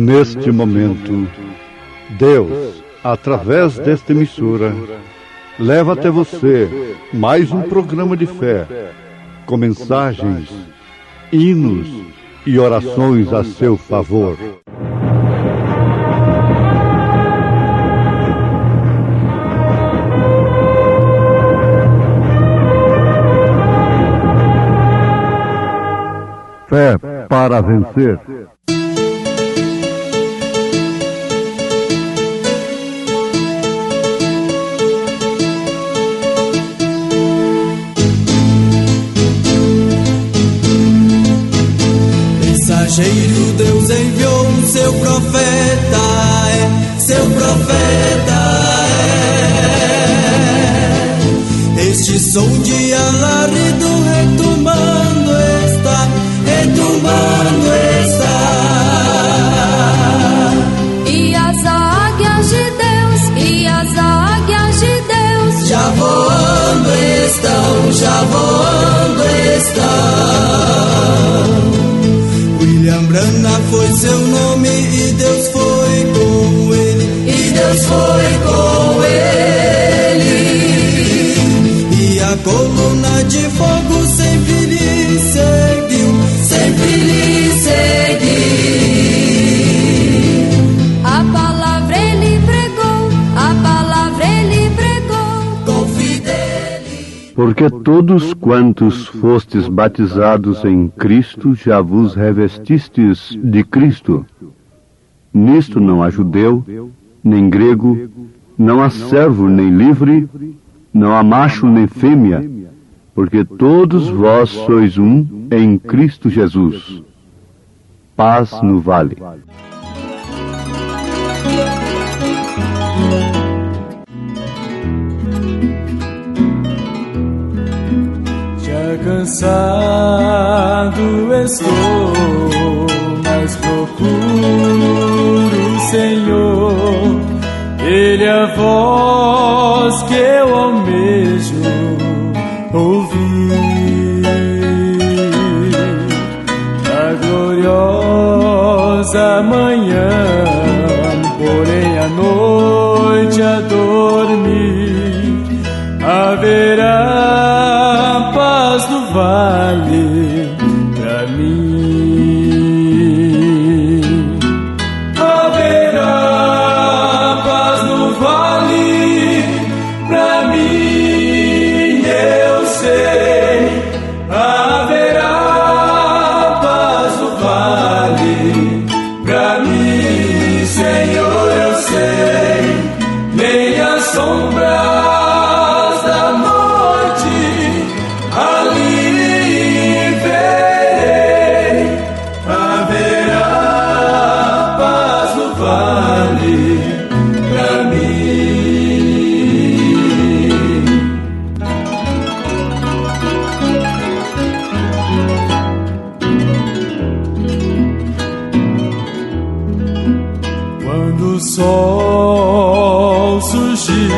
Neste momento, Deus, através desta emissora, leva até você mais um programa de fé, com mensagens, hinos e orações a seu favor. Fé para vencer. Mensageiro, Deus enviou o seu profeta, seu profeta Este som de alarido retumbando está, E as águias de Deus, já voando estão. William Branham foi seu nome e Deus foi com ele, E a coluna de fogo sempre lhe seguiu. A palavra ele pregou, com fidelidade. Porque todos quantos fostes batizados em Cristo, já vos revestistes de Cristo. Nisto não há judeu, nem grego, não há servo nem livre, não há macho nem fêmea, porque todos vós sois um em Cristo Jesus. Paz no vale. Já cansado estou, mas procuro o Senhor. Ele é a voz que eu almejo ouvir. Na gloriosa manhã, porém à noite a dormir, haverá paz no vale pra mim. Haverá paz no vale pra mim, eu sei. Haverá paz no vale pra mim, Senhor, eu sei. Nem as sombras da morte ali verei. Haverá paz no vale pra mim. Quando o sol surgir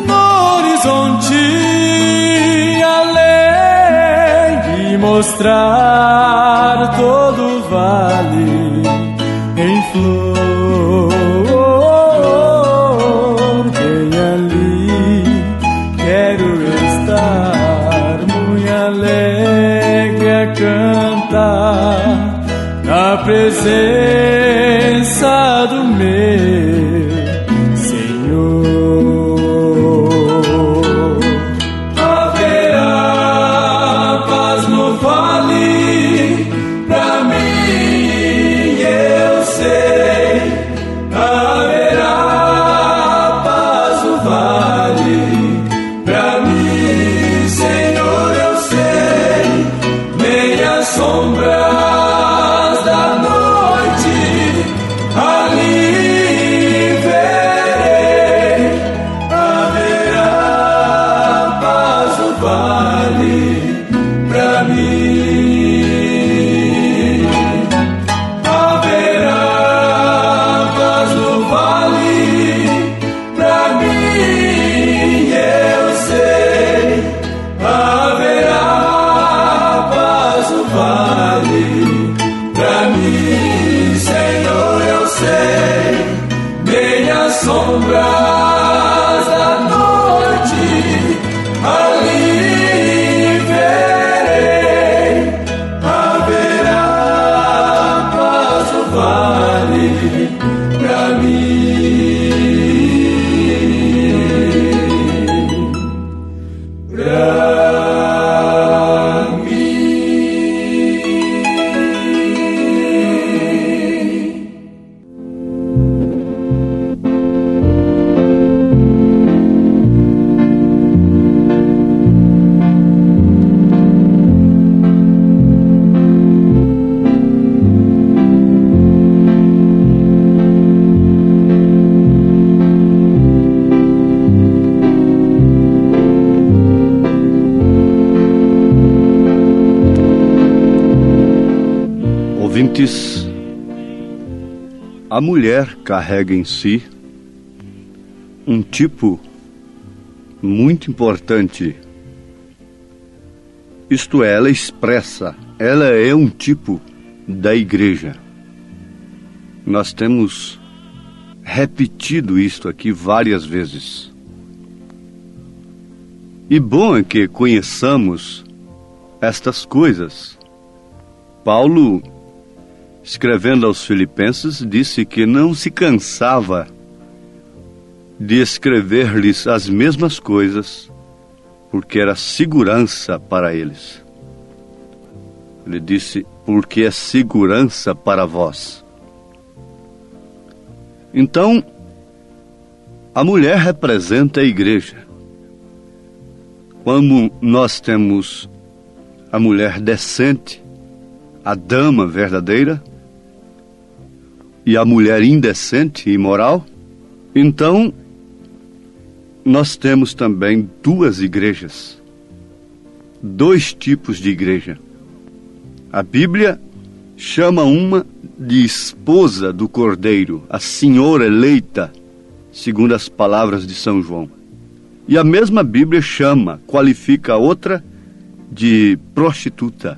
no horizonte além de mostrar todo o vale em flor, bem ali quero estar muito alegre a cantar na presença do meu Senhor. Haverá paz no vale pra mim, eu sei. Haverá paz no vale pra mim, Senhor, eu sei. Nem as sombras da noite ouvintes, a mulher carrega em si um tipo muito importante. Isto é, ela expressa, ela é um tipo da igreja. Nós temos repetido isto aqui várias vezes. E bom é que conheçamos estas coisas. Paulo, escrevendo aos Filipenses, disse que não se cansava de escrever-lhes as mesmas coisas, porque era segurança para eles. Ele disse, porque é segurança para vós. Então, a mulher representa a igreja. Como nós temos a mulher decente, a dama verdadeira, e a mulher indecente e imoral, então nós temos também duas igrejas, dois tipos de igreja. A Bíblia chama uma de esposa do Cordeiro, a senhora eleita, segundo as palavras de São João. E a mesma Bíblia qualifica a outra de prostituta,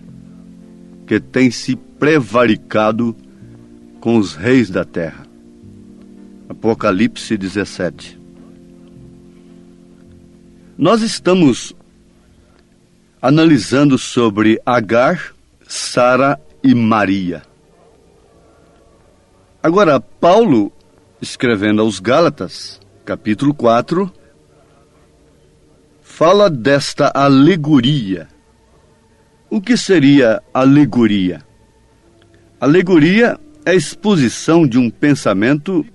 que tem se prevaricado com os reis da terra. Apocalipse 17. Nós estamos analisando sobre Agar, Sara e Maria. Agora, Paulo, escrevendo aos Gálatas, capítulo 4, fala desta alegoria. O que seria alegoria? Alegoria é a exposição de um pensamento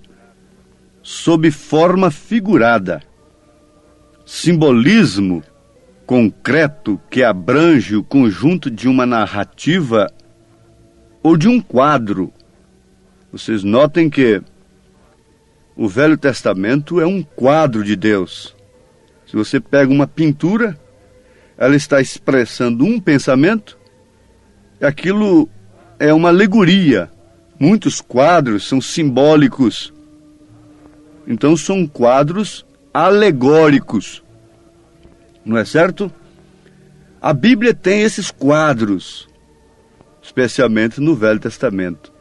sob forma figurada, simbolismo concreto que abrange o conjunto de uma narrativa ou de um quadro. Vocês notem que o Velho Testamento é um quadro de Deus. Se você pega uma pintura, ela está expressando um pensamento, aquilo é uma alegoria. Muitos quadros são simbólicos. Então são quadros alegóricos. Não é certo? A Bíblia tem esses quadros, especialmente no Velho Testamento.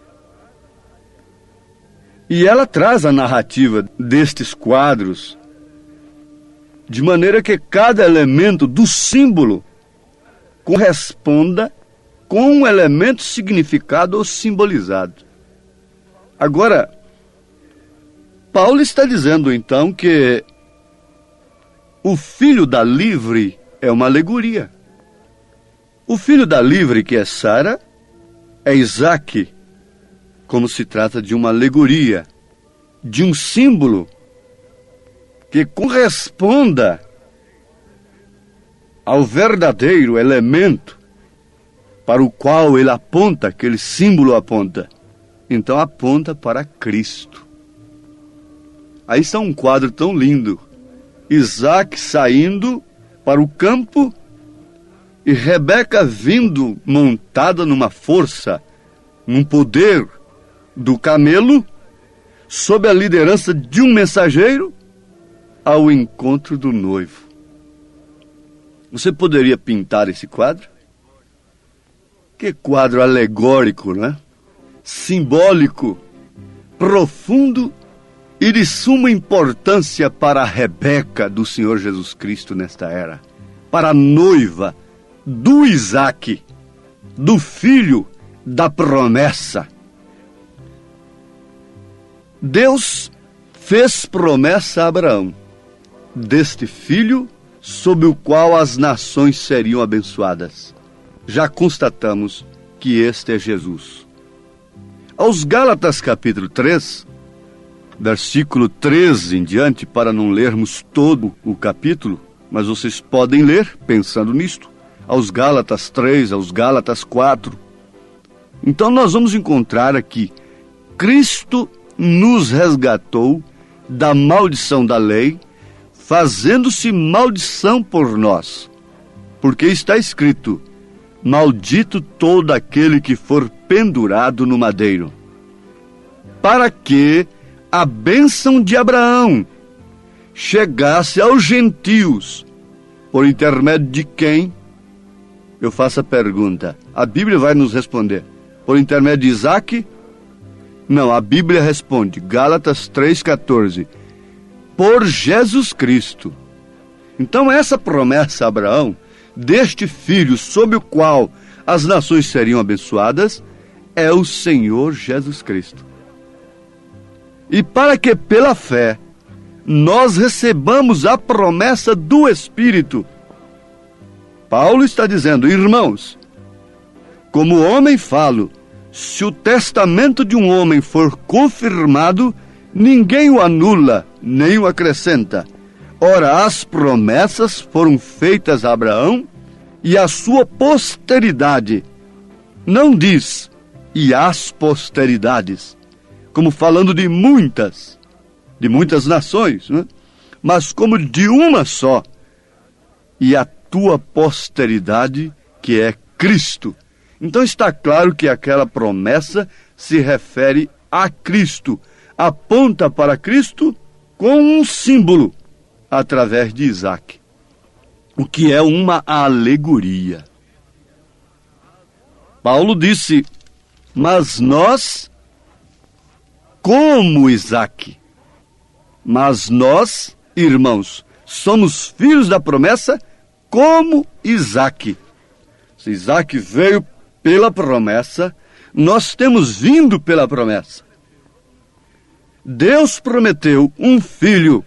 E ela traz a narrativa destes quadros, de maneira que cada elemento do símbolo corresponda com um elemento significado ou simbolizado. Agora, Paulo está dizendo então que o filho da livre é uma alegoria. O filho da livre, que é Sara, é Isaque, como se trata de uma alegoria, de um símbolo que corresponda ao verdadeiro elemento para o qual ele aponta, aquele símbolo aponta. Então aponta para Cristo. Aí está um quadro tão lindo. Isaque saindo para o campo e Rebeca vindo montada numa força, num poder do camelo, sob a liderança de um mensageiro, ao encontro do noivo. Você poderia pintar esse quadro? Que quadro alegórico, né? Simbólico, profundo e de suma importância para a Rebeca do Senhor Jesus Cristo nesta era, para a noiva do Isaque, do filho da promessa. Deus fez promessa a Abraão, deste filho sob o qual as nações seriam abençoadas. Já constatamos que este é Jesus. Aos Gálatas capítulo 3, versículo 13 em diante, para não lermos todo o capítulo, mas vocês podem ler pensando nisto, aos Gálatas 3, aos Gálatas 4. Então nós vamos encontrar aqui, Cristo nos resgatou da maldição da lei, fazendo-se maldição por nós, porque está escrito, maldito todo aquele que for pendurado no madeiro, para que a bênção de Abraão chegasse aos gentios, por intermédio de quem? Eu faço a pergunta. A Bíblia vai nos responder. Por intermédio de Isaque? Não, a Bíblia responde, Gálatas 3,14, por Jesus Cristo. Então essa promessa a Abraão, deste filho sob o qual as nações seriam abençoadas, é o Senhor Jesus Cristo. E para que pela fé nós recebamos a promessa do Espírito, Paulo está dizendo, irmãos, como homem falo, se o testamento de um homem for confirmado, ninguém o anula, nem o acrescenta. Ora, as promessas foram feitas a Abraão e a sua posteridade. Não diz, e as posteridades, como falando de muitas nações, né? Mas como de uma só, e a tua posteridade, que é Cristo. Então está claro que aquela promessa se refere a Cristo, aponta para Cristo com um símbolo, através de Isaque, o que é uma alegoria. Paulo disse, mas nós, como Isaque, mas nós, irmãos, somos filhos da promessa como Isaque. Se Isaque veio pela promessa, nós temos vindo pela promessa. Deus prometeu um filho,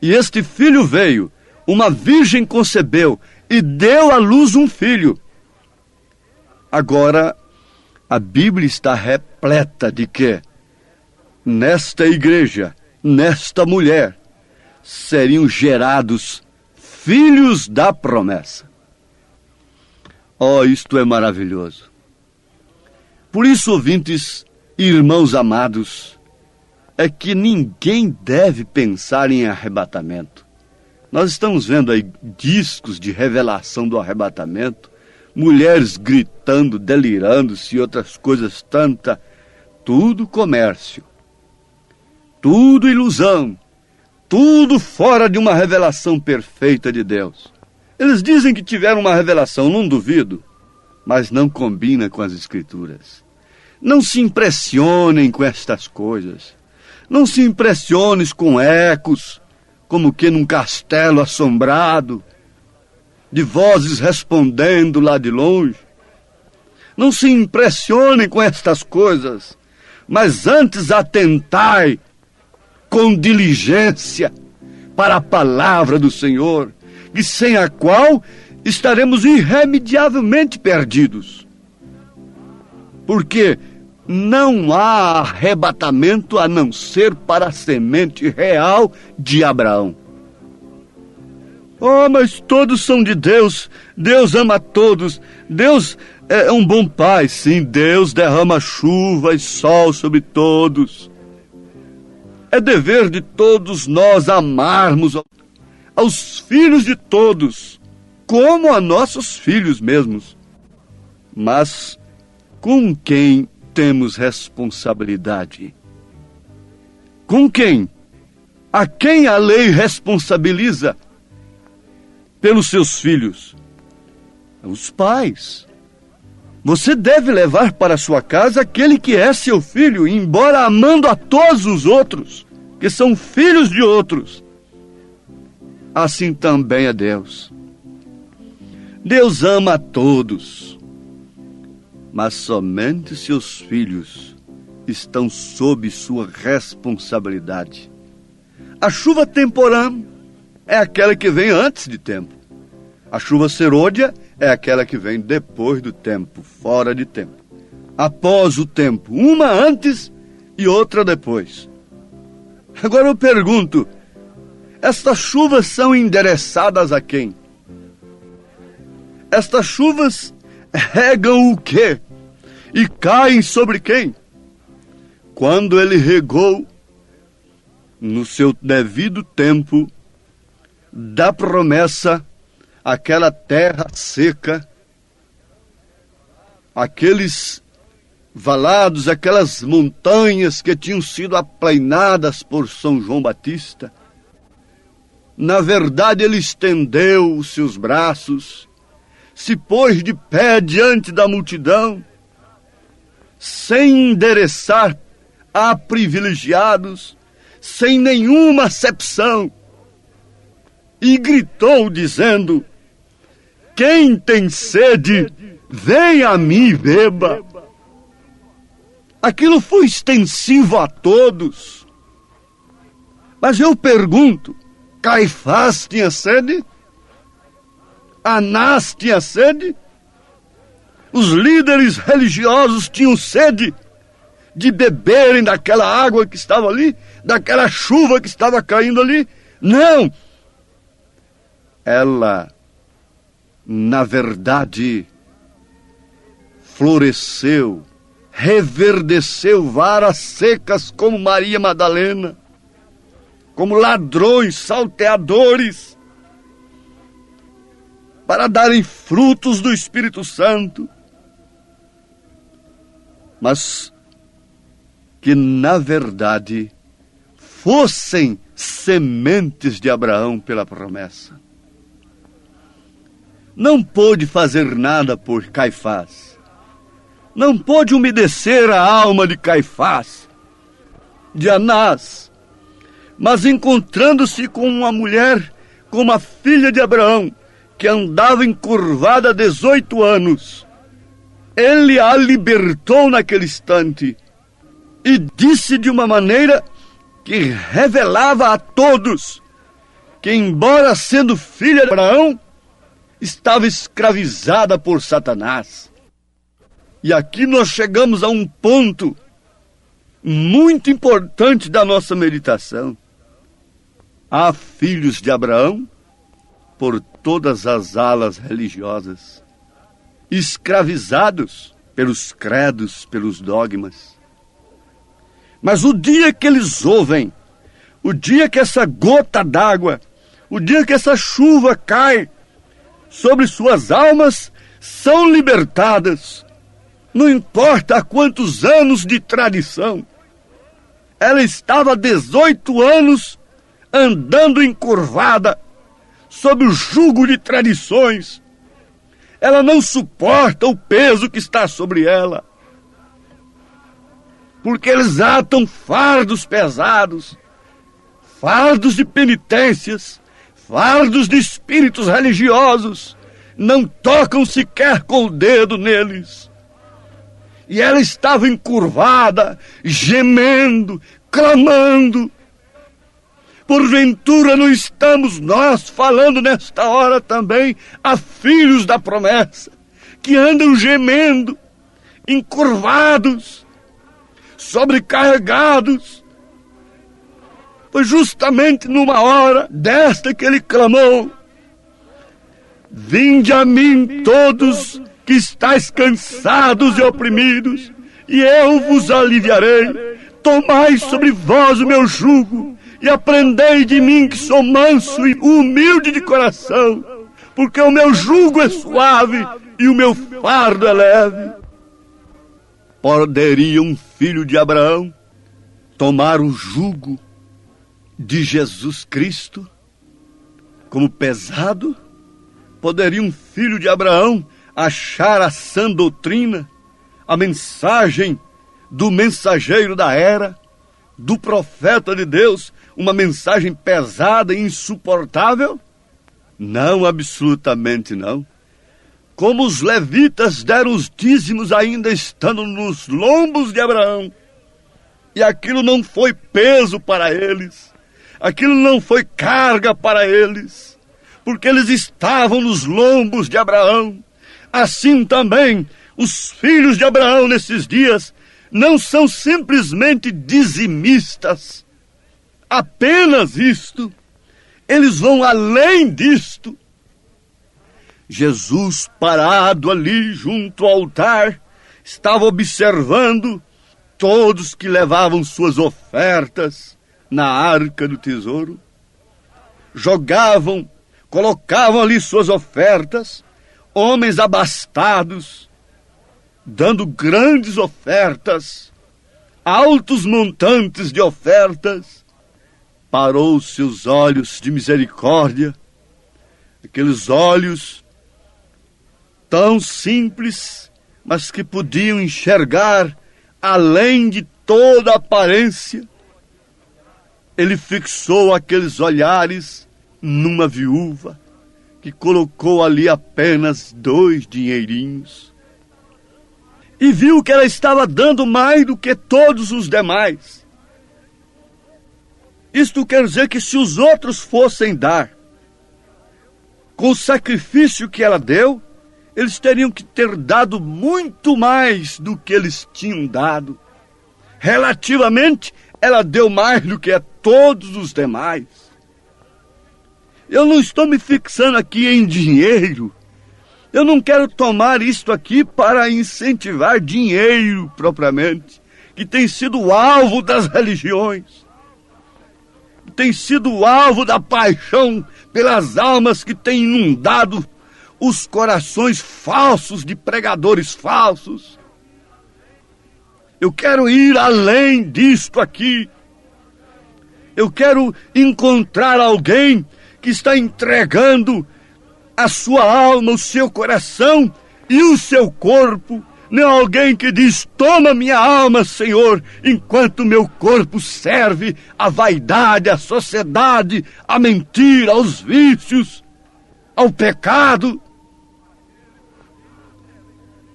e este filho veio, uma virgem concebeu e deu à luz um filho. Agora, a Bíblia está repleta de que nesta igreja, nesta mulher, seriam gerados filhos da promessa. Oh, isto é maravilhoso. Por isso, ouvintes, irmãos amados, é que ninguém deve pensar em arrebatamento. Nós estamos vendo aí discos de revelação do arrebatamento, mulheres gritando, delirando-se e outras coisas tanta. Tudo comércio, tudo ilusão, tudo fora de uma revelação perfeita de Deus. Eles dizem que tiveram uma revelação, não duvido, mas não combina com as Escrituras. Não se impressionem com estas coisas. Não se impressiones com ecos, como que num castelo assombrado, de vozes respondendo lá de longe. Não se impressionem com estas coisas, mas antes atentai com diligência para a palavra do Senhor, e sem a qual estaremos irremediavelmente perdidos. Porque não há arrebatamento a não ser para a semente real de Abraão. Oh, mas todos são de Deus. Deus ama todos. Deus é um bom pai. Sim, Deus derrama chuva e sol sobre todos. É dever de todos nós amarmos aos filhos de todos, como a nossos filhos mesmos. Mas com quem temos responsabilidade? Com quem? A quem a lei responsabiliza pelos seus filhos? Os pais. Você deve levar para sua casa aquele que é seu filho, embora amando a todos os outros, que são filhos de outros. Assim também é Deus. Deus ama a todos, mas somente seus filhos estão sob sua responsabilidade. A chuva temporã é aquela que vem antes de tempo. A chuva serôdia é aquela que vem depois do tempo, fora de tempo. Após o tempo, uma antes e outra depois. Agora eu pergunto, estas chuvas são endereçadas a quem? Estas chuvas regam o quê? E caem sobre quem? Quando ele regou, no seu devido tempo, da promessa, aquela terra seca, aqueles valados, aquelas montanhas que tinham sido aplainadas por São João Batista, na verdade ele estendeu os seus braços, se pôs de pé diante da multidão, sem endereçar a privilegiados, sem nenhuma acepção, e gritou dizendo: quem tem sede, venha a mim e beba. Aquilo foi extensivo a todos. Mas eu pergunto, Caifás tinha sede? Anás tinha sede? Os líderes religiosos tinham sede de beberem daquela água que estava ali, daquela chuva que estava caindo ali? Não! Ela, na verdade, floresceu, reverdeceu varas secas como Maria Madalena, como ladrões, salteadores, para darem frutos do Espírito Santo, mas que, na verdade, fossem sementes de Abraão pela promessa. Não pôde fazer nada por Caifás, não pôde umedecer a alma de Caifás, de Anás, mas encontrando-se com uma mulher, com uma filha de Abraão, que andava encurvada há 18 anos, ele a libertou naquele instante e disse de uma maneira que revelava a todos que, embora sendo filha de Abraão, estava escravizada por Satanás. E aqui nós chegamos a um ponto muito importante da nossa meditação. Há filhos de Abraão por todas as alas religiosas, escravizados pelos credos, pelos dogmas. Mas o dia que eles ouvem, o dia que essa gota d'água, o dia que essa chuva cai sobre suas almas, são libertadas. Não importa há quantos anos de tradição. Ela estava há 18 anos andando encurvada, sob o jugo de tradições. Ela não suporta o peso que está sobre ela, porque eles atam fardos pesados, fardos de penitências, fardos de espíritos religiosos, não tocam sequer com o dedo neles. E ela estava encurvada, gemendo, clamando. Porventura não estamos nós falando nesta hora também a filhos da promessa, que andam gemendo, encurvados, sobrecarregados? Foi justamente numa hora desta que ele clamou: vinde a mim todos que estáis cansados e oprimidos, e eu vos aliviarei. Tomai sobre vós o meu jugo, e aprendei de mim, que sou manso e humilde de coração, porque o meu jugo é suave e o meu fardo é leve. Poderia um filho de Abraão tomar o jugo de Jesus Cristo como pesado? Poderia um filho de Abraão achar a sã doutrina, a mensagem do mensageiro da era, do profeta de Deus, uma mensagem pesada e insuportável? Não, absolutamente não. Como os levitas deram os dízimos ainda estando nos lombos de Abraão, e aquilo não foi peso para eles, aquilo não foi carga para eles, porque eles estavam nos lombos de Abraão. Assim também os filhos de Abraão nesses dias não são simplesmente dizimistas, apenas isto. Eles vão além disto. Jesus, parado ali junto ao altar, estava observando todos que levavam suas ofertas na arca do tesouro, jogavam, colocavam ali suas ofertas, homens abastados, dando grandes ofertas, altos montantes de ofertas, parou seus olhos de misericórdia, aqueles olhos tão simples, mas que podiam enxergar além de toda aparência. Ele fixou aqueles olhares numa viúva que colocou ali apenas 2 dinheirinhos e viu que ela estava dando mais do que todos os demais. Isto quer dizer que se os outros fossem dar com o sacrifício que ela deu, eles teriam que ter dado muito mais do que eles tinham dado. Relativamente, ela deu mais do que a todos os demais. Eu não estou me fixando aqui em dinheiro. Eu não quero tomar isto aqui para incentivar dinheiro propriamente, que tem sido o alvo das religiões, que tem sido o alvo da paixão pelas almas que tem inundado os corações falsos de pregadores falsos. Eu quero ir além disto aqui. Eu quero encontrar alguém que está entregando a sua alma, o seu coração e o seu corpo. Não alguém que diz: toma minha alma, Senhor, enquanto meu corpo serve à vaidade, à sociedade, à mentira, aos vícios, ao pecado.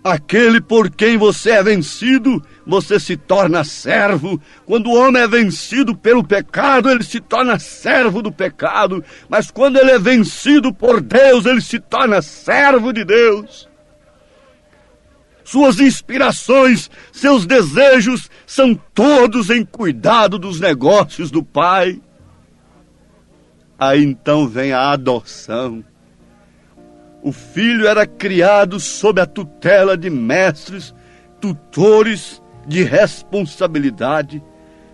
Aquele por quem você é vencido, você se torna servo. Quando o homem é vencido pelo pecado, ele se torna servo do pecado. Mas quando ele é vencido por Deus, ele se torna servo de Deus. Suas inspirações, seus desejos são todos em cuidado dos negócios do Pai. Aí então vem a adoção. O filho era criado sob a tutela de mestres, tutores de responsabilidade,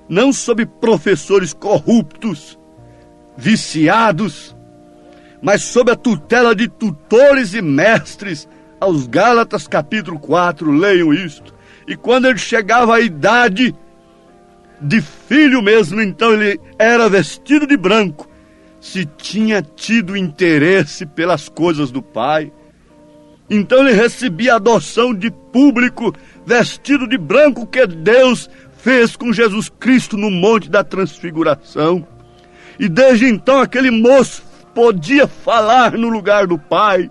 não sob professores corruptos, viciados, mas sob a tutela de tutores e mestres. Aos Gálatas capítulo 4, leiam isto. E quando ele chegava à idade de filho mesmo, então ele era vestido de branco, se tinha tido interesse pelas coisas do Pai. Então ele recebia a adoção de público, vestido de branco, que Deus fez com Jesus Cristo no Monte da Transfiguração. E desde então aquele moço podia falar no lugar do Pai,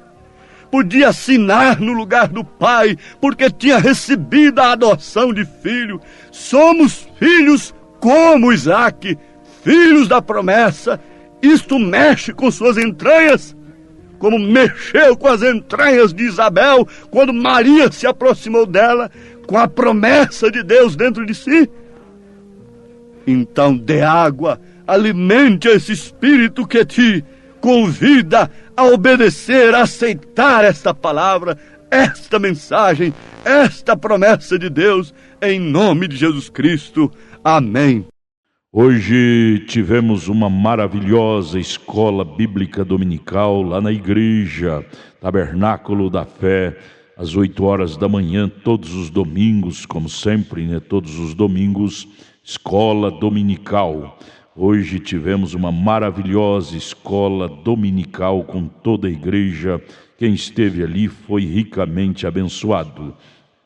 podia assinar no lugar do Pai, porque tinha recebido a adoção de filho. Somos filhos como Isaque, filhos da promessa. Isto mexe com suas entranhas, como mexeu com as entranhas de Isabel, quando Maria se aproximou dela, com a promessa de Deus dentro de si. Então dê água, alimente esse espírito que te convida a obedecer, a aceitar esta palavra, esta mensagem, esta promessa de Deus, em nome de Jesus Cristo. Amém. Hoje tivemos uma maravilhosa escola bíblica dominical lá na igreja, Tabernáculo da Fé, às 8 horas da manhã, todos os domingos, como sempre, né? Todos os domingos, escola dominical. Hoje tivemos uma maravilhosa escola dominical com toda a igreja. Quem esteve ali foi ricamente abençoado.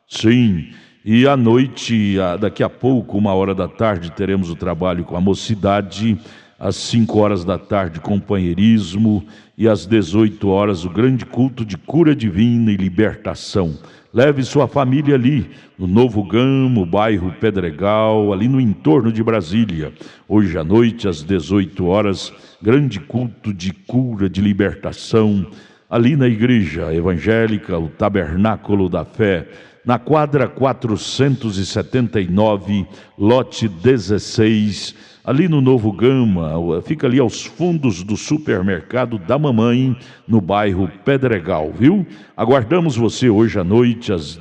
Sim. E à noite, daqui a pouco, 1h da tarde, teremos o trabalho com a mocidade. Às 5 horas da tarde, companheirismo. E às 18 horas, o grande culto de cura divina e libertação. Leve sua família ali, no Novo Gamo, bairro Pedregal, ali no entorno de Brasília. Hoje à noite, às 18 horas, grande culto de cura, de libertação, ali na igreja evangélica, o Tabernáculo da Fé, na quadra 479, lote 16, ali no Novo Gama, fica ali aos fundos do supermercado da mamãe, no bairro Pedregal, viu? Aguardamos você hoje à noite, às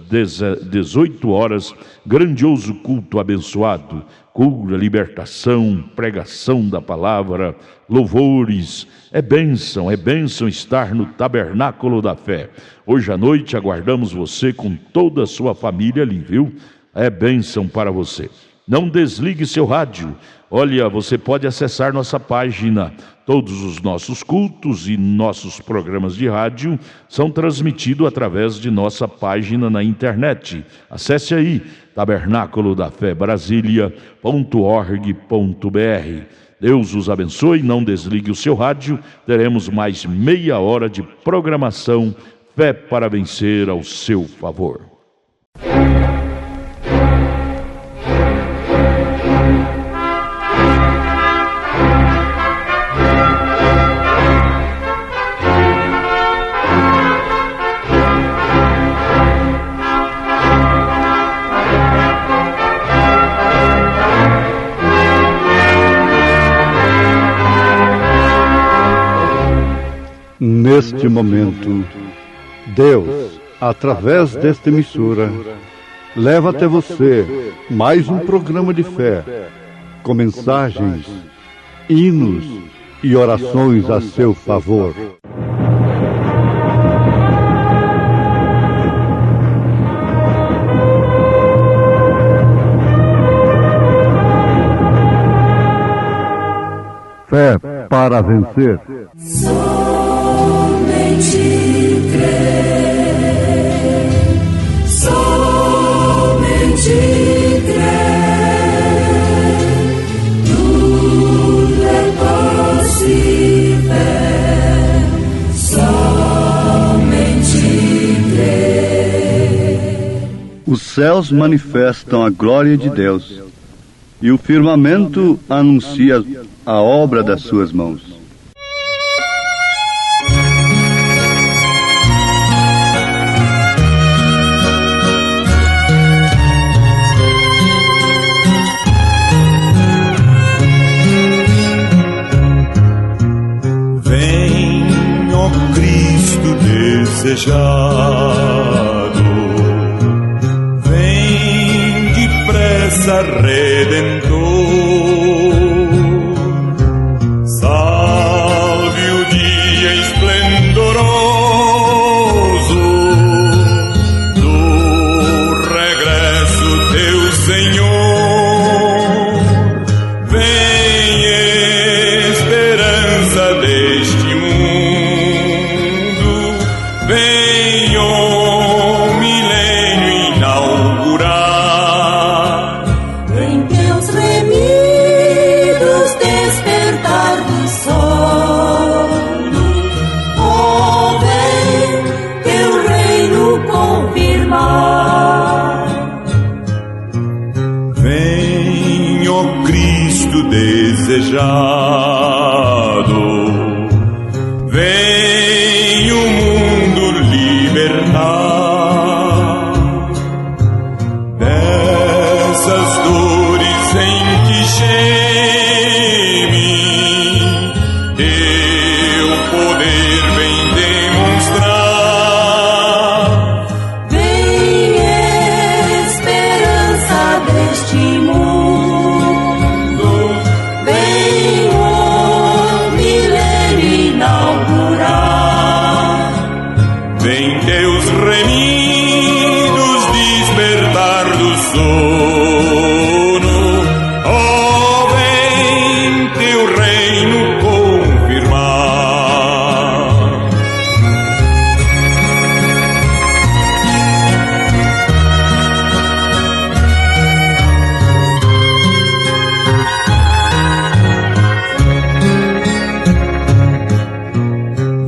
18 horas, grandioso culto abençoado, cura, libertação, pregação da palavra, louvores. É bênção estar no Tabernáculo da Fé. Hoje à noite aguardamos você com toda a sua família ali, viu? É bênção para você. Não desligue seu rádio. Olha, você pode acessar nossa página. Todos os nossos cultos e nossos programas de rádio são transmitidos através de nossa página na internet. Acesse aí, tabernaclodafebrasilia.org.br. Deus os abençoe, não desligue o seu rádio. Teremos mais meia hora de programação. Fé para vencer ao seu favor. Neste momento, Deus, através desta emissora, leva até você mais um programa de fé, com mensagens, hinos e orações a seu favor. Fé para vencer. Somente crer, somente crer, tudo é possível, somente crer. Os céus manifestam a glória de Deus, e o firmamento anuncia a obra das suas mãos. Desejado, vem depressa, Redentor, salve o dia esplendoroso do regresso teu Senhor, vem esperança deste mundo. Vem o milênio inaugurar. Vem teus remidos despertar do sono. Oh, vem teu reino confirmar. Vem, ó Cristo desejado. Vem o mundo libertar dessas dores em que geme. Teu poder vem demonstrar. Vem esperança deste mundo. Vem o milênio inaugurar. Vem teus remidos despertar do sono. Oh, vem teu reino confirmar.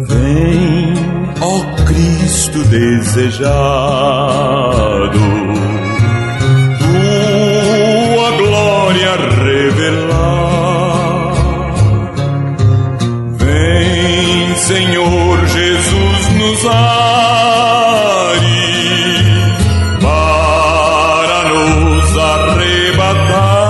Vem, ó Cristo desejado, tua glória revelar. Vem, Senhor Jesus, nos ares para nos arrebatar.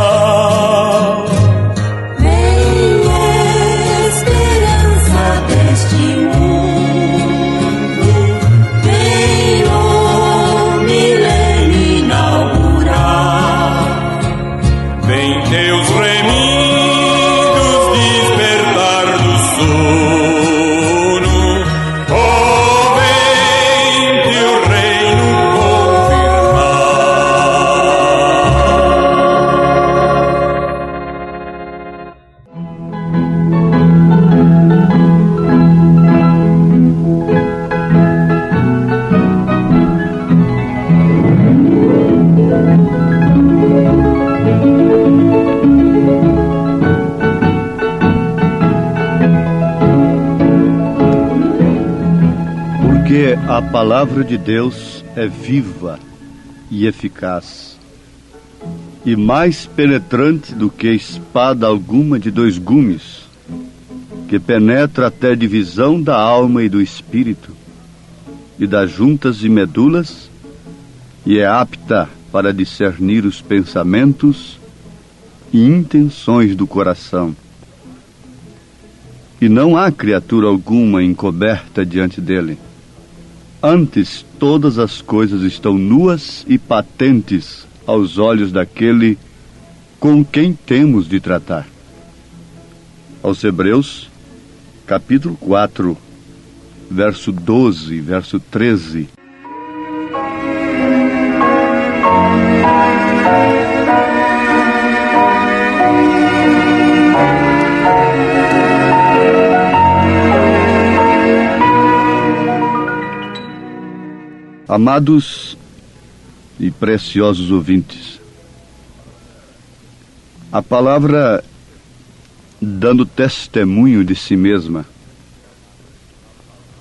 Porque a palavra de Deus é viva e eficaz, e mais penetrante do que espada alguma de 2 gumes, que penetra até a divisão da alma e do espírito, e das juntas e medulas, e é apta para discernir os pensamentos e intenções do coração. E não há criatura alguma encoberta diante dele. Antes, todas as coisas estão nuas e patentes aos olhos daquele com quem temos de tratar. Aos Hebreus, capítulo 4, verso 12, verso 13. Amados e preciosos ouvintes, a palavra dando testemunho de si mesma,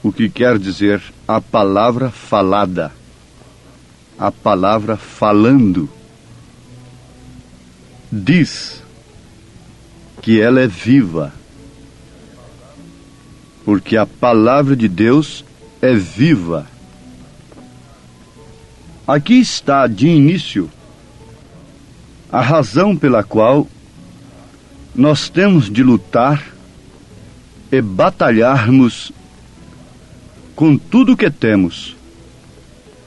o que quer dizer a palavra falada, a palavra falando, diz que ela é viva, porque a palavra de Deus é viva. Aqui está, de início, a razão pela qual nós temos de lutar e batalharmos com tudo que temos,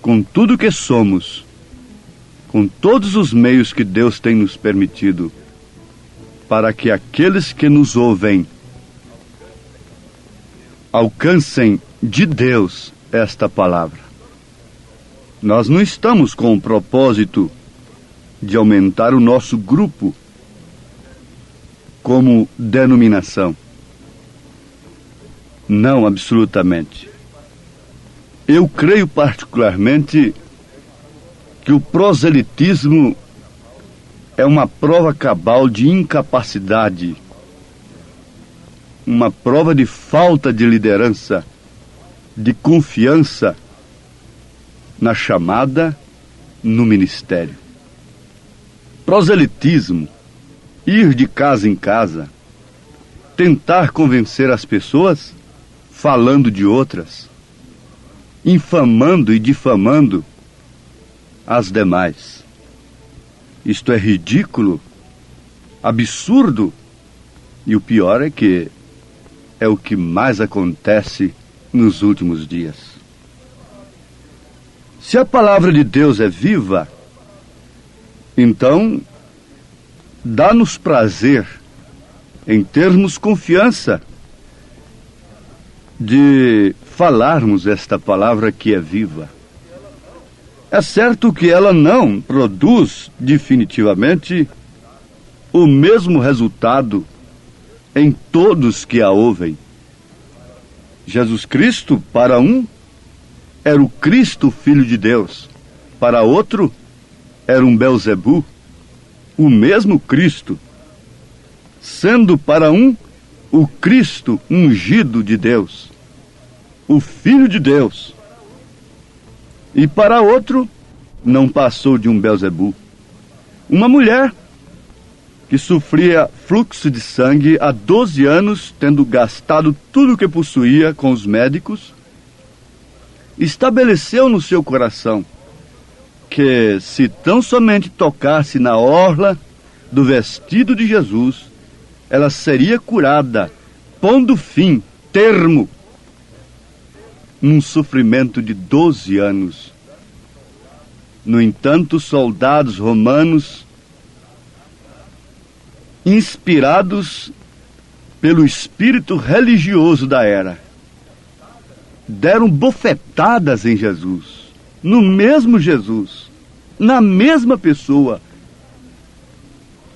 com tudo que somos, com todos os meios que Deus tem nos permitido, para que aqueles que nos ouvem alcancem de Deus esta palavra. Nós não estamos com o propósito de aumentar o nosso grupo como denominação. Não, absolutamente. Eu creio particularmente que o proselitismo é uma prova cabal de incapacidade, uma prova de falta de liderança, de confiança na chamada, no ministério. Proselitismo, ir de casa em casa, tentar convencer as pessoas falando de outras, infamando e difamando as demais. Isto é ridículo, absurdo, e o pior é que é o que mais acontece nos últimos dias. Se a palavra de Deus é viva, então dá-nos prazer em termos confiança de falarmos esta palavra que é viva. É certo que ela não produz definitivamente o mesmo resultado em todos que a ouvem. Jesus Cristo, para um, era o Cristo, Filho de Deus. Para outro, era um Belzebu, o mesmo Cristo. Sendo para um, o Cristo ungido de Deus, o Filho de Deus. E para outro, não passou de um Belzebu. Uma mulher que sofria fluxo de sangue há 12 anos, tendo gastado tudo o que possuía com os médicos, estabeleceu no seu coração que, se tão somente tocasse na orla do vestido de Jesus, ela seria curada, pondo fim, termo, num sofrimento de 12 anos. No entanto, soldados romanos, inspirados pelo espírito religioso da era, deram bofetadas em Jesus, no mesmo Jesus, na mesma pessoa,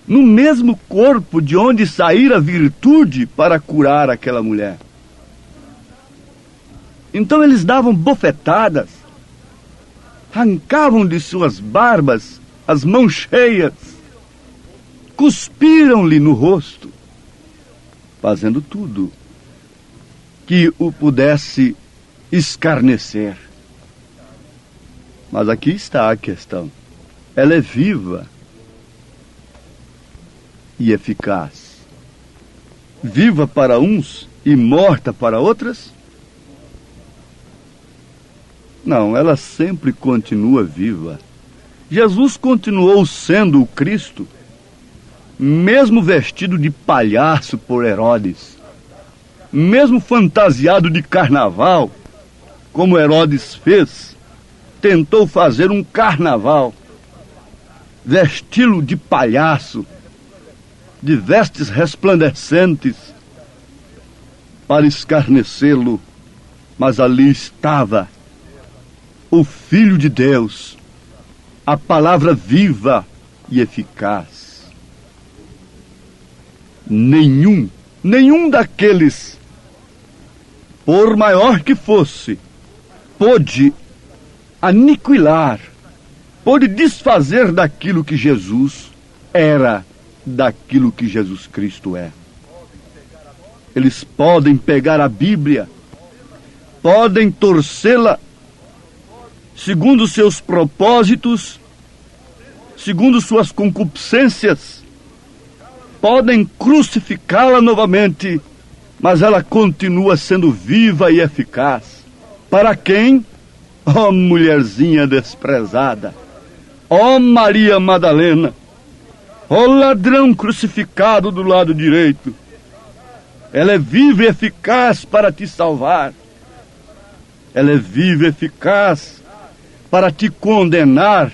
no mesmo corpo de onde saíra a virtude para curar aquela mulher. Então eles davam bofetadas, arrancavam de suas barbas as mãos cheias, cuspiram-lhe no rosto, fazendo tudo que o pudesse escarnecer. Mas aqui está a questão. Ela é viva e eficaz. Viva para uns e morta para outras? Não, ela sempre continua viva. Jesus continuou sendo o Cristo, mesmo vestido de palhaço por Herodes, mesmo fantasiado de carnaval, como Herodes fez, tentou fazer um carnaval, vesti-lo de palhaço, de vestes resplandecentes, para escarnecê-lo, mas ali estava o Filho de Deus, a palavra viva e eficaz. Nenhum daqueles, por maior que fosse, pôde aniquilar, pôde desfazer daquilo que Jesus era, daquilo que Jesus Cristo é. Eles podem pegar a Bíblia, podem torcê-la segundo seus propósitos, segundo suas concupiscências, podem crucificá-la novamente, mas ela continua sendo viva e eficaz. Para quem? Ó mulherzinha desprezada, ó Maria Madalena, ó ladrão crucificado do lado direito. Ela é viva e eficaz para te salvar. Ela é viva e eficaz para te condenar,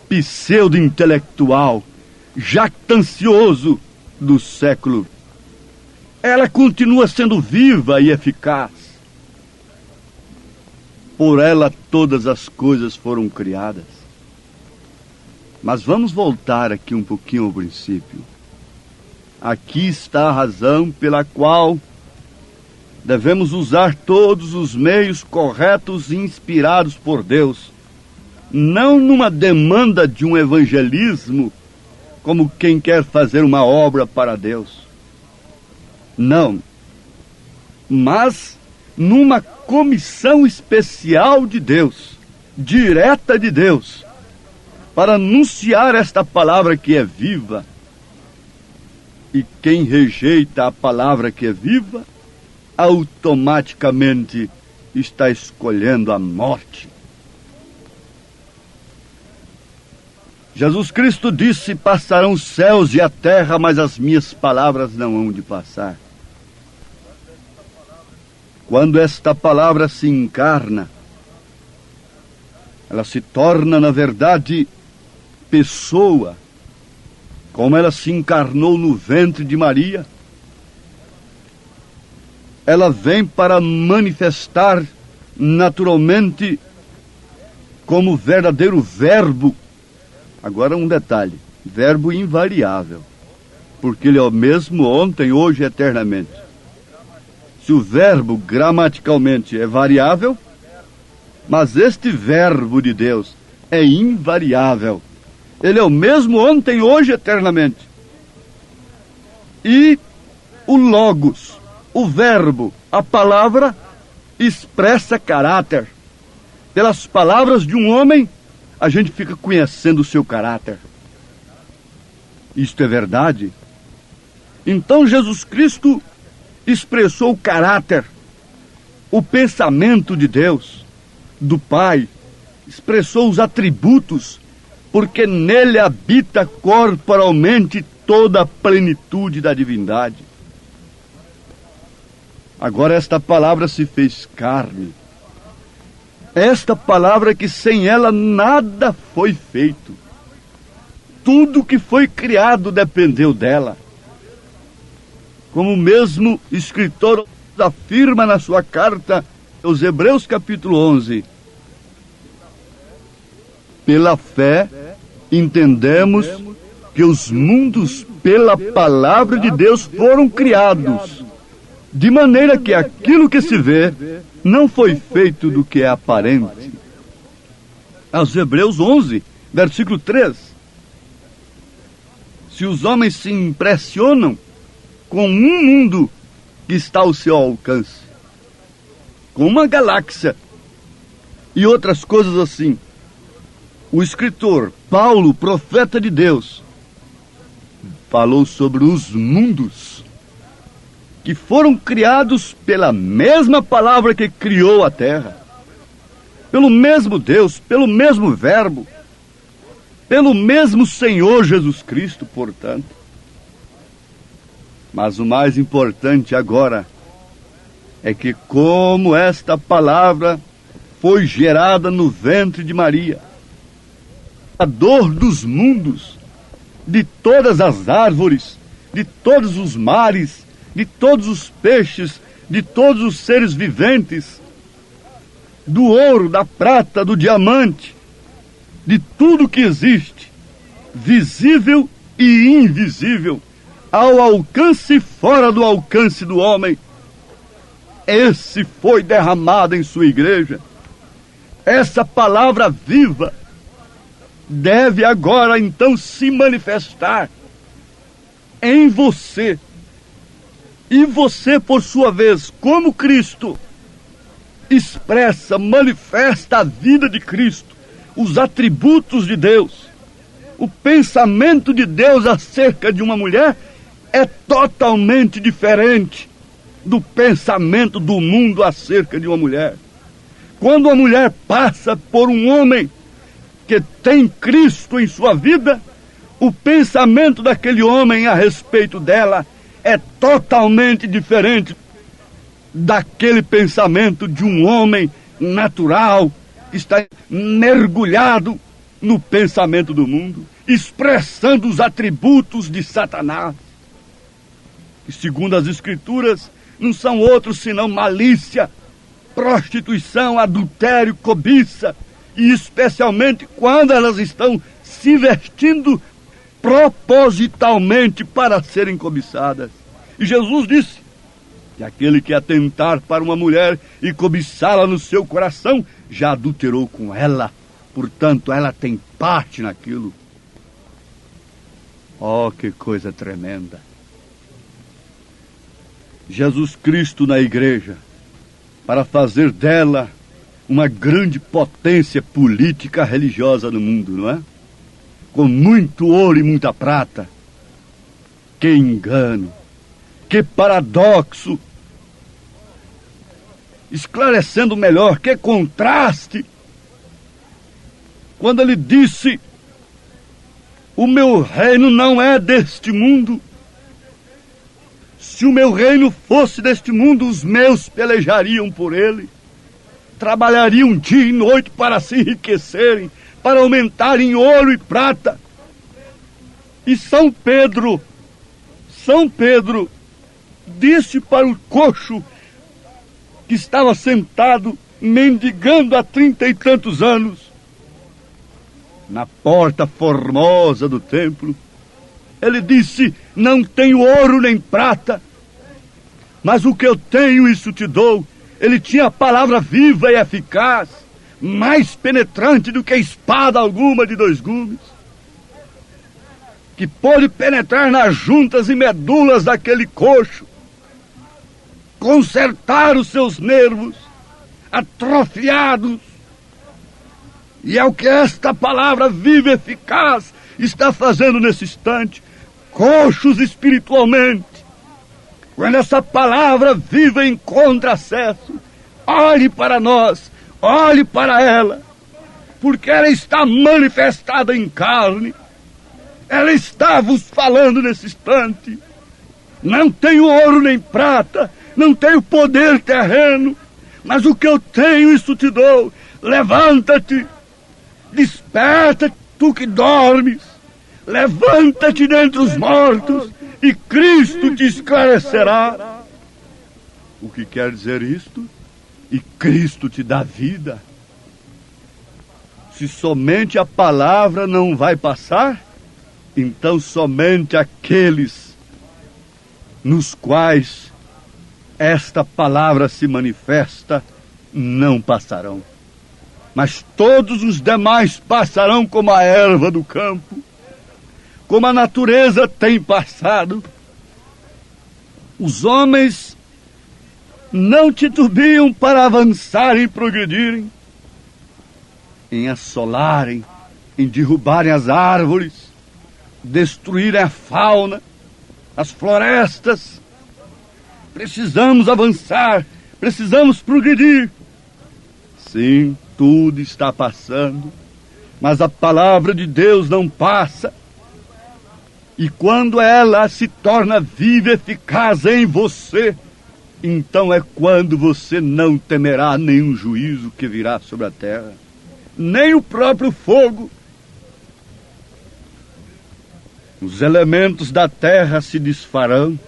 pseudo-intelectual, jactancioso do século. Ela continua sendo viva e eficaz. Por ela todas as coisas foram criadas. Mas vamos voltar aqui um pouquinho ao princípio. Aqui está a razão pela qual devemos usar todos os meios corretos e inspirados por Deus, não numa demanda de um evangelismo, como quem quer fazer uma obra para Deus. Não. Mas numa comissão especial de Deus, direta de Deus, para anunciar esta palavra que é viva. E quem rejeita a palavra que é viva, automaticamente está escolhendo a morte. Jesus Cristo disse: passarão os céus e a terra, mas as minhas palavras não hão de passar. Quando esta palavra se encarna, ela se torna, na verdade, pessoa, como ela se encarnou no ventre de Maria. Ela vem para manifestar naturalmente como verdadeiro verbo. Agora um detalhe, verbo invariável, porque ele é o mesmo ontem, hoje e eternamente. Se o verbo gramaticalmente é variável, mas este verbo de Deus é invariável. Ele é o mesmo ontem, hoje e eternamente. E o logos, o verbo, a palavra, expressa caráter. Pelas palavras de um homem, a gente fica conhecendo o seu caráter. Isto é verdade. Então Jesus Cristo expressou o caráter, o pensamento de Deus, do Pai, expressou os atributos, porque nele habita corporalmente toda a plenitude da divindade. Agora esta palavra se fez carne. Esta palavra que sem ela nada foi feito. Tudo que foi criado dependeu dela. Como o mesmo escritor afirma na sua carta aos Hebreus capítulo 11. Pela fé, entendemos que os mundos, pela palavra de Deus, foram criados, de maneira que aquilo que se vê não foi feito do que é aparente. Aos Hebreus 11, versículo 3. Se os homens se impressionam com um mundo que está ao seu alcance, com uma galáxia e outras coisas assim. O escritor Paulo, profeta de Deus, falou sobre os mundos que foram criados pela mesma palavra que criou a terra, pelo mesmo Deus, pelo mesmo Verbo, pelo mesmo Senhor Jesus Cristo, portanto. Mas o mais importante agora é que, como esta palavra foi gerada no ventre de Maria, a dor dos mundos, de todas as árvores, de todos os mares, de todos os peixes, de todos os seres viventes, do ouro, da prata, do diamante, de tudo que existe, visível e invisível, ao alcance e fora do alcance do homem, esse foi derramado em sua igreja. Essa palavra viva deve agora então se manifestar em você. E você, por sua vez, como Cristo, expressa, manifesta a vida de Cristo, os atributos de Deus. O pensamento de Deus acerca de uma mulher é totalmente diferente do pensamento do mundo acerca de uma mulher. Quando a mulher passa por um homem que tem Cristo em sua vida, o pensamento daquele homem a respeito dela é totalmente diferente daquele pensamento de um homem natural que está mergulhado no pensamento do mundo, expressando os atributos de Satanás. E segundo as Escrituras, não são outros senão malícia, prostituição, adultério, cobiça, e especialmente quando elas estão se vestindo propositalmente para serem cobiçadas. E Jesus disse que aquele que atentar para uma mulher e cobiçá-la no seu coração, já adulterou com ela, portanto ela tem parte naquilo. Oh, que coisa tremenda! Jesus Cristo na igreja, para fazer dela uma grande potência política religiosa no mundo, não é? Com muito ouro e muita prata. Que engano, que paradoxo! Esclarecendo melhor, que contraste! Quando ele disse: o meu reino não é deste mundo. Se o meu reino fosse deste mundo, os meus pelejariam por ele, trabalhariam dia e noite para se enriquecerem, para aumentarem ouro e prata. E São Pedro disse para o coxo que estava sentado mendigando há 30 e tantos anos na porta formosa do templo, ele disse: não tenho ouro nem prata, mas o que eu tenho, isso te dou. Ele tinha a palavra viva e eficaz, mais penetrante do que espada alguma de 2 gumes, que pôde penetrar nas juntas e medulas daquele coxo, consertar os seus nervos atrofiados. E é o que esta palavra viva e eficaz está fazendo nesse instante, coxos espiritualmente. Quando essa palavra viva encontra acesso, olhe para nós, olhe para ela, porque ela está manifestada em carne, ela está vos falando nesse instante. Não tenho ouro nem prata, não tenho poder terreno, mas o que eu tenho, isso te dou. Levanta-te, desperta, tu que dormes, levanta-te dentre os mortos, e Cristo te esclarecerá. O que quer dizer isto? E Cristo te dá vida. Se somente a palavra não vai passar, então somente aqueles nos quais esta palavra se manifesta não passarão. Mas todos os demais passarão como a erva do campo, como a natureza tem passado. Os homens não titubeam para avançarem e progredirem, em assolarem, em derrubarem as árvores, destruírem a fauna, as florestas. Precisamos avançar, precisamos progredir. Sim, tudo está passando, mas a palavra de Deus não passa. E quando ela se torna viva e eficaz em você, então é quando você não temerá nenhum juízo que virá sobre a terra, nem o próprio fogo. Os elementos da terra se desfarão.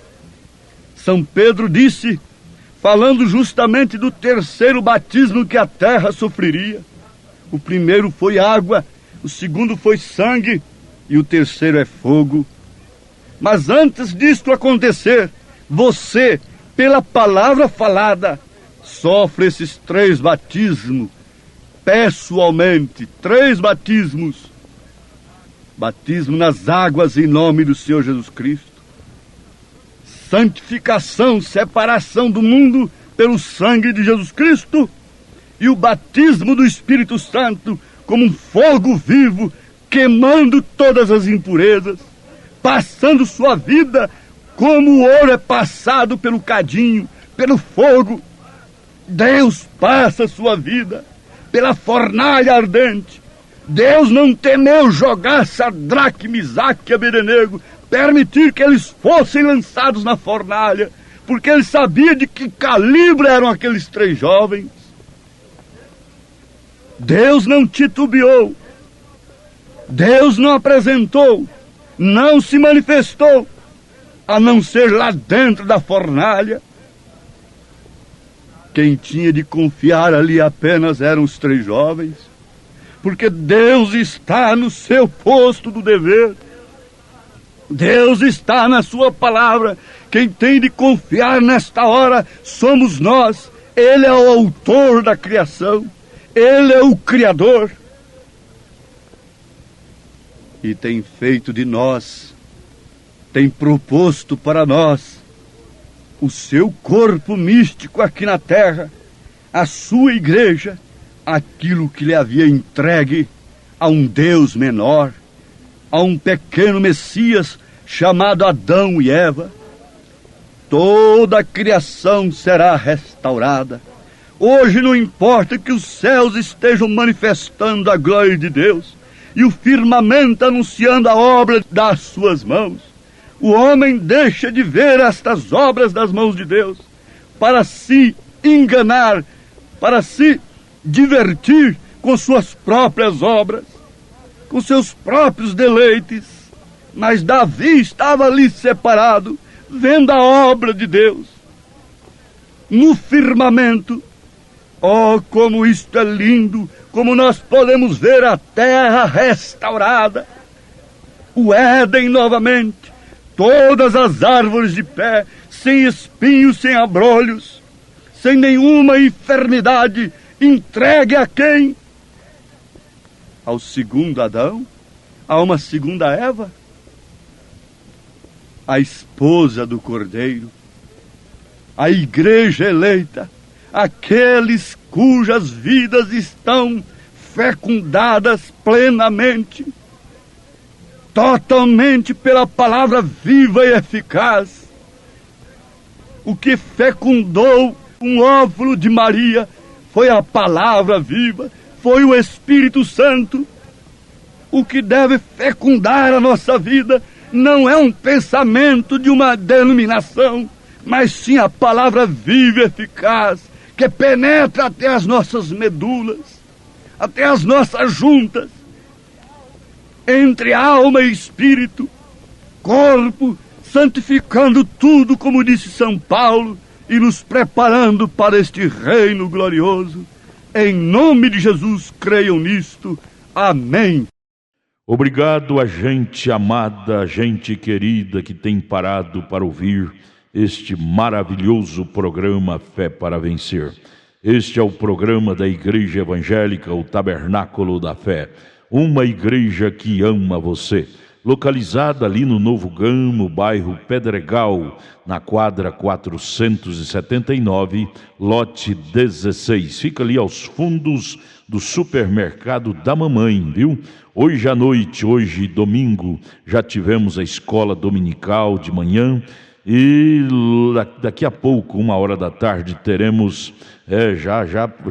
São Pedro disse, falando justamente do terceiro batismo que a terra sofreria. O primeiro foi água, o segundo foi sangue e o terceiro é fogo. Mas antes disto acontecer, você, pela palavra falada, sofre esses 3 batismos, pessoalmente, 3 batismos. Batismo nas águas em nome do Senhor Jesus Cristo. Santificação, separação do mundo pelo sangue de Jesus Cristo. E o batismo do Espírito Santo como um fogo vivo, queimando todas as impurezas, passando sua vida como o ouro é passado pelo cadinho, pelo fogo. Deus passa sua vida pela fornalha ardente. Deus não temeu jogar Sadraque, Misaque e Abednego, permitir que eles fossem lançados na fornalha, porque ele sabia de que calibre eram aqueles 3 jovens. Deus não titubeou, Deus não apresentou, não se manifestou, a não ser lá dentro da fornalha. Quem tinha de confiar ali apenas eram os 3 jovens, porque Deus está no seu posto do dever. Deus está na sua palavra. Quem tem de confiar nesta hora somos nós. Ele é o autor da criação. Ele é o Criador. E tem feito de nós, tem proposto para nós o seu corpo místico aqui na terra, a sua igreja, aquilo que lhe havia entregue a um Deus menor, a um pequeno Messias chamado Adão e Eva. Toda a criação será restaurada. Hoje não importa que os céus estejam manifestando a glória de Deus e o firmamento anunciando a obra das suas mãos. O homem deixa de ver estas obras das mãos de Deus para se enganar, para se divertir com suas próprias obras, com seus próprios deleites. Mas Davi estava ali separado, vendo a obra de Deus no firmamento. Oh, como isto é lindo, como nós podemos ver a terra restaurada, o Éden novamente, todas as árvores de pé, sem espinhos, sem abrolhos, sem nenhuma enfermidade, entregue a quem? Ao segundo Adão, a uma segunda Eva, a esposa do Cordeiro, a igreja eleita, aqueles cujas vidas estão fecundadas plenamente, totalmente pela palavra viva e eficaz. O que fecundou um óvulo de Maria foi a palavra viva, foi o Espírito Santo. O que deve fecundar a nossa vida não é um pensamento de uma denominação, mas sim a palavra viva e eficaz, que penetra até as nossas medulas, até as nossas juntas, entre alma e espírito, corpo, santificando tudo, como disse São Paulo, e nos preparando para este reino glorioso. Em nome de Jesus, creiam nisto. Amém. Obrigado a gente amada, gente querida que tem parado para ouvir este maravilhoso programa Fé para Vencer. Este é o programa da Igreja Evangélica, o Tabernáculo da Fé. Uma igreja que ama você. localizada ali no Novo Gamo, bairro Pedregal, na quadra 479, lote 16. Fica ali aos fundos do supermercado da mamãe, viu? Hoje à noite, hoje domingo, já tivemos a escola dominical de manhã e daqui a pouco, 1h da tarde, teremos,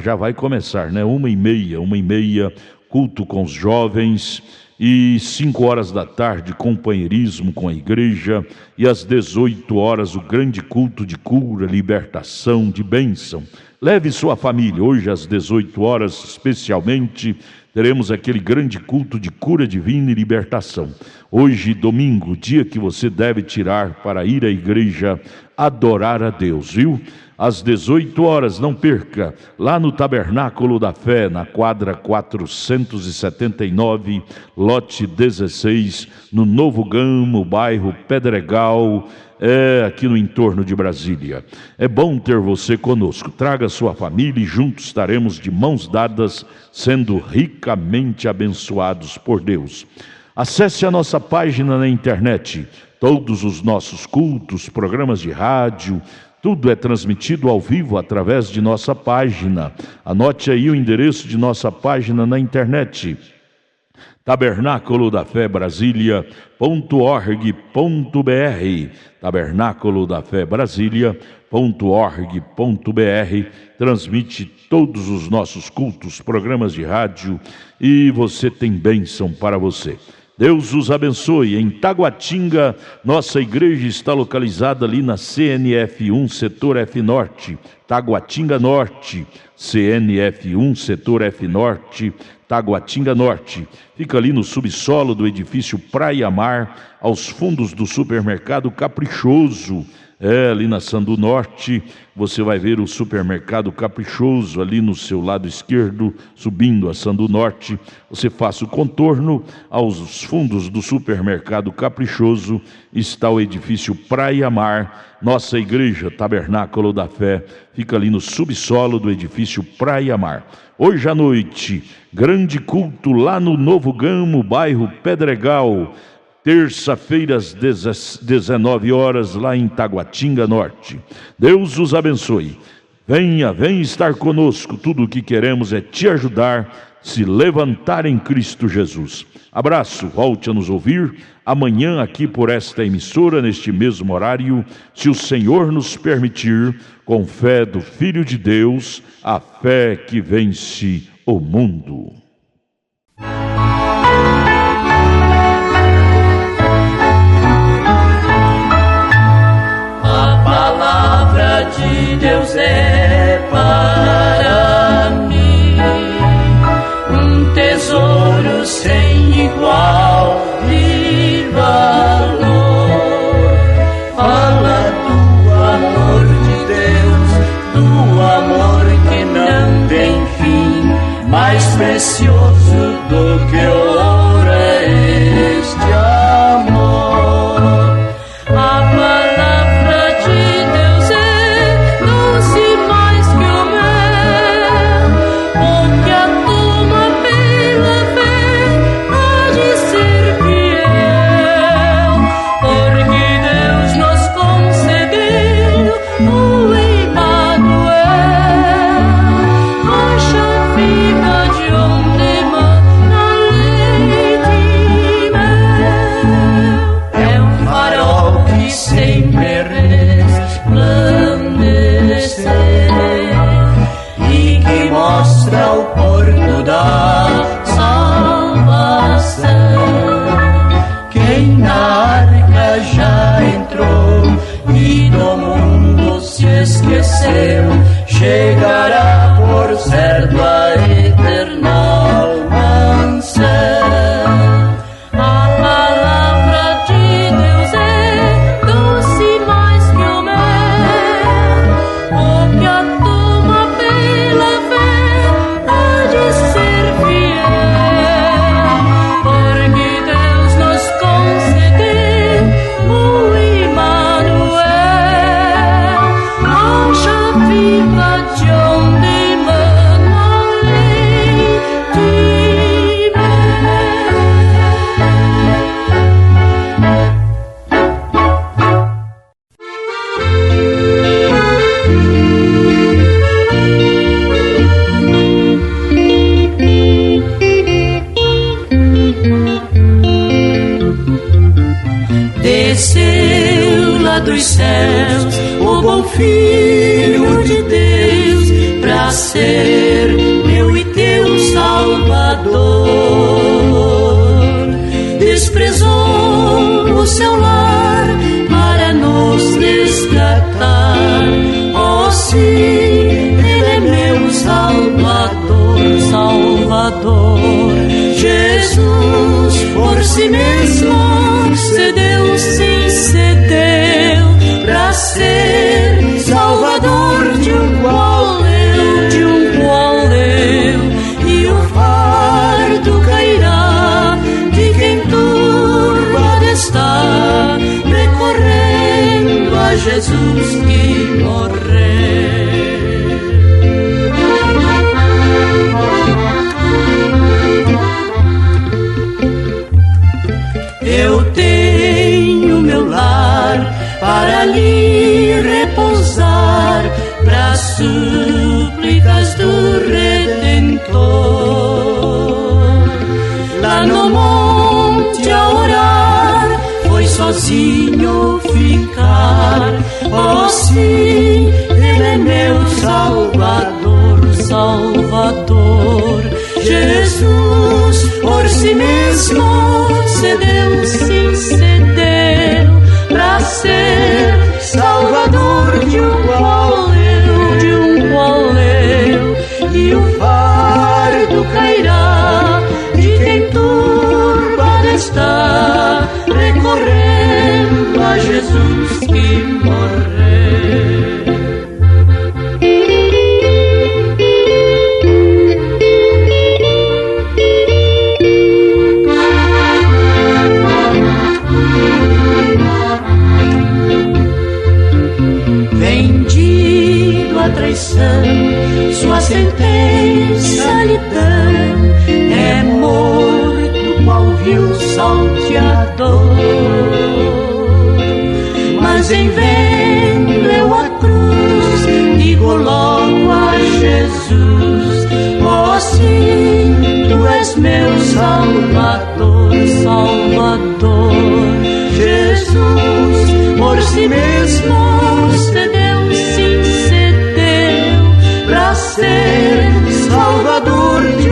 já vai começar, né? 1h30, culto com os jovens. E 5h da tarde, companheirismo com a igreja. E às 18h, o grande culto de cura, libertação, de bênção. Leve sua família. Hoje às 18h, especialmente, teremos aquele grande culto de cura divina e libertação. Hoje, domingo, dia que você deve tirar para ir à igreja adorar a Deus, viu? Às 18h, não perca, lá no Tabernáculo da Fé, na quadra 479, lote 16, no Novo Gamo, bairro Pedregal, aqui no entorno de Brasília. É bom ter você conosco. Traga sua família e juntos estaremos de mãos dadas, sendo ricamente abençoados por Deus. Acesse a nossa página na internet. Todos os nossos cultos, programas de rádio, tudo é transmitido ao vivo através de nossa página. Anote aí o endereço de nossa página na internet: Tabernáculo da Fé Brasília.org.br. Tabernáculo da Fé Brasília.org.br. Transmite todos os nossos cultos, programas de rádio, e você tem bênção para você. Deus os abençoe. Em Taguatinga, nossa igreja está localizada ali na CNF1, setor F Norte, Taguatinga Norte, CNF1, setor F Norte, Taguatinga Norte. Fica ali no subsolo do edifício Praia Mar, aos fundos do supermercado Caprichoso. Ali na Sandu Norte, você vai ver o supermercado Caprichoso ali no seu lado esquerdo, subindo a Sandu Norte. Você faça o contorno, aos fundos do supermercado Caprichoso está o edifício Praia Mar. Nossa igreja Tabernáculo da Fé fica ali no subsolo do edifício Praia Mar. Hoje à noite, grande culto lá no Novo Gamo, bairro Pedregal. Terça-feira às 19h, lá em Taguatinga Norte. Deus os abençoe. Venha estar conosco. Tudo o que queremos é te ajudar, se levantar em Cristo Jesus. Abraço, volte a nos ouvir amanhã aqui por esta emissora, neste mesmo horário, se o Senhor nos permitir, com fé do Filho de Deus, a fé que vence o mundo. A palavra de Deus é para mim um tesouro sem igual de valor. Fala do amor de Deus, do amor que não tem fim, mais precioso do que ouro é este amor. A palavra de Deus é doce mais que o mel, o que a toma pela fé há de ser fiel, porque Deus nos concedeu o Emmanuel, rocha viva de onde emana leite e mel. É um farol que sempre resplandecer e que mostra o porto da salvação. Quem na arca já entrou e do mundo se esqueceu, chegará por certo a eternal mansão. A palavra de Deus é doce mais que o mel, o que a toma pela fé há de ser fiel. dos céus, o bom Filho de Deus, pra ser meu e teu Salvador. Desprezou o seu lar para nos resgatar. Oh, sim, Ele é meu Salvador, Salvador. Jesus, por si mesmo, cedeu, sim, cedeu, pra ser Salvador de um qual eu, e o fardo cairá de quem turbado está, recorrendo a Jesus que morreu. Eu tenho meu lar para lhe repousar, para súplicas do Redentor. Lá no monte a orar, foi sozinho ficar. Oh, sim, Ele é meu Salvador, Salvador. Jesus, por si mesmo, cedeu, sim, cedeu, pra ser Salvador de um qual eu, e o fardo cairá de quem turbado está, recorrendo a Jesus que morreu. Vendido à traição, sua sentença lhe dão, é morto qual vil salteador. Mas em vendo eu a cruz, digo logo a Jesus: oh, sim, tu és meu Salvador, Salvador. Jesus, por si mesmo, cedeu, sim, cedeu, pra ser Salvador de